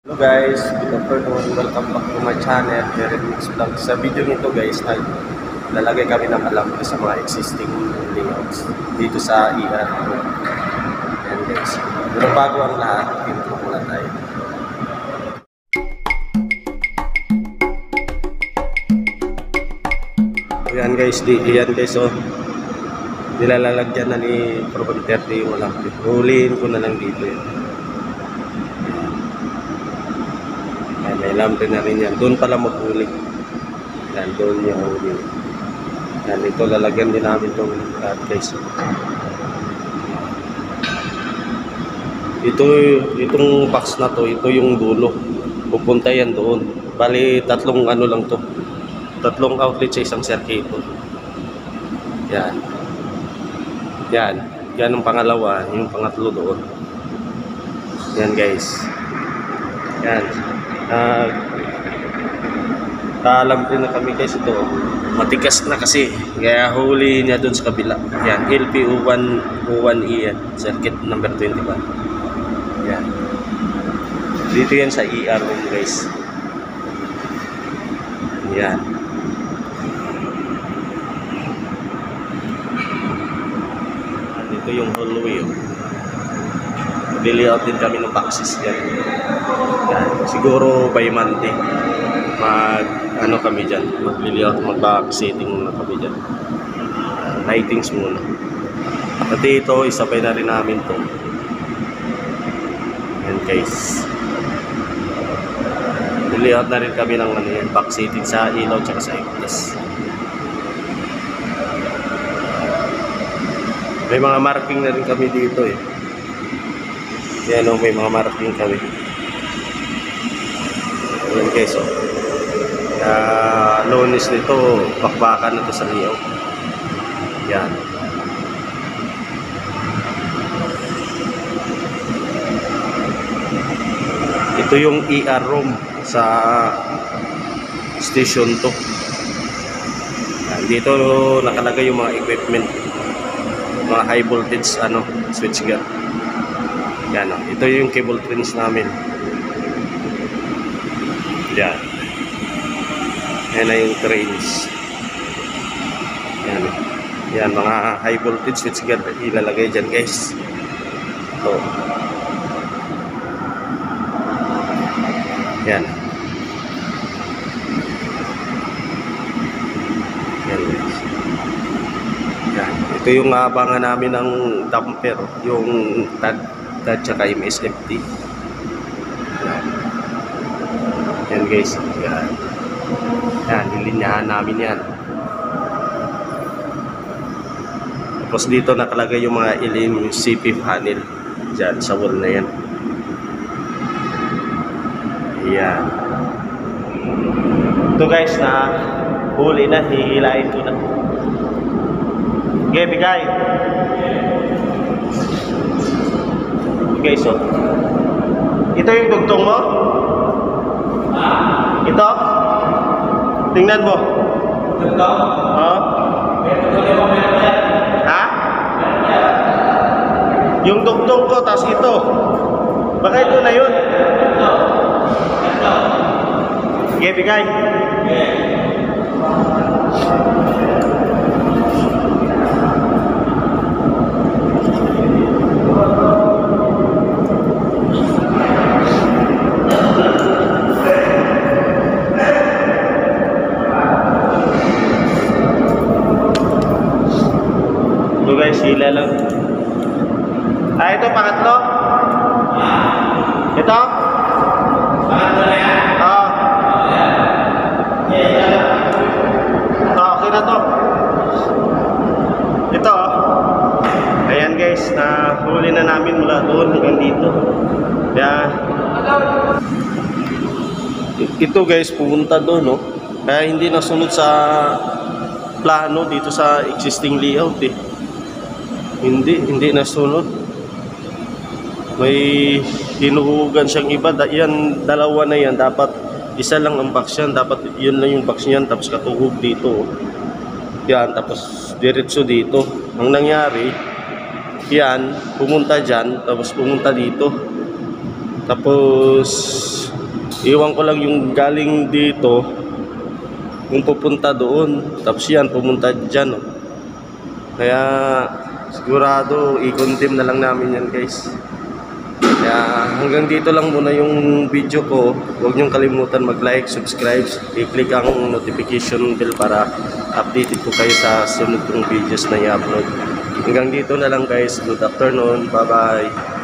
Hello guys, good afternoon. Welcome back to my channel, Jerry Mix Vlog. Sa video nito guys, naglalagay kami ng alambre sa mga existing layouts dito sa ER. Ayan guys. Pero bago ang lahat, intro muna tayo. Ayan guys, oh. Nilalagyan na ni Proven 30 yung alambre. Huliin ko na lang dito yun. Ayan, may lambre na rin yan. Doon pala maghuli. Ayan, doon yung huli. Ayan, ito lalagyan din namin itong lahat guys. Itong box na to, ito yung dulo. Pupunta yan doon. Bali, tatlong ano lang to. Tatlong outlet sa isang circuito. Yan. Yan. Yan ang pangalawa. Yung pangatlo doon. Yan guys. Yan. Alam din na kami guys ito. Matigas na kasi. Kaya huli niya doon sa kabila. Yan. LPO1E yan. Circuit number 21. Yan. Dito yan sa ER room guys. Yan. Ito yung hallway. Layout din kami ng boxes yan. Yan. Siguro by Monday kami dyan, mag-layout, mag-box setting muna kami dyan. Lightings muna. Pati ito, isabay na rin namin to. Yan guys. Layout na rin kami ng box setting sa ilaw tsaka sa igtas. May mga marking na rin kami dito eh. Yan o, may mga marking kami. Yan guys o. Lunes nito, bakbakan na to sa liyaw. Yan. Ito yung ER room sa station to. Yan. Dito nakalagay yung mga equipment. Mga high voltage switchgear. Yan o. Ito yung cable trains namin. Yan. Yan na yung trains. Yan. Yan, mga high voltage switchgear ilalagay dyan guys. Ito. Yan. Yan guys. Yan. Ito yung abangan namin ng damper. Yung TAD tsaka MSFT. Yan. Yan guys. Yan. Yan, nilinyahan namin yan. Tapos dito nakalagay yung mga CP panel dyan sa wall na yan. Yan. Ito guys na huli na, hihilain ko na. Okay, bigay. Okay, so ito yung dugtong mo? Ito? Tingnan mo. Dugtong? Oo. Ha? Yung dugtong ko, tapos ito. Baka ito na yun. Okay, bigay. Ito guys, sila lang. Ito pangatlo. Ito? Pangatlo na yan? Oo. Okay na to. Ito ayan guys, nahuli na namin mula doon hanggang dito. Kaya ito guys, pupunta doon no. Kaya hindi nasunod sa plano dito sa existing layout eh. Hindi nasunod. May hinuhugan siyang iba. Yan, dalawa na yan. Dapat isa lang ang box yan. Dapat yun lang yung box niyan. Tapos katuhog dito. Yan, tapos diretso dito. Ang nangyari, yan, pumunta dyan. Tapos pumunta dito. Tapos Iwan ko lang yung galing dito, yung pupunta doon. Tapos yan, pumunta dyan. Oh. Kaya sigurado, i-condemn na lang namin yan guys. Kaya hanggang dito lang muna yung video ko. Huwag niyong kalimutan mag-like, subscribe, i-click ang notification bell para updated ko kayo sa sunod kong videos na i-upload. Hanggang dito na lang guys. Good afternoon. Bye-bye.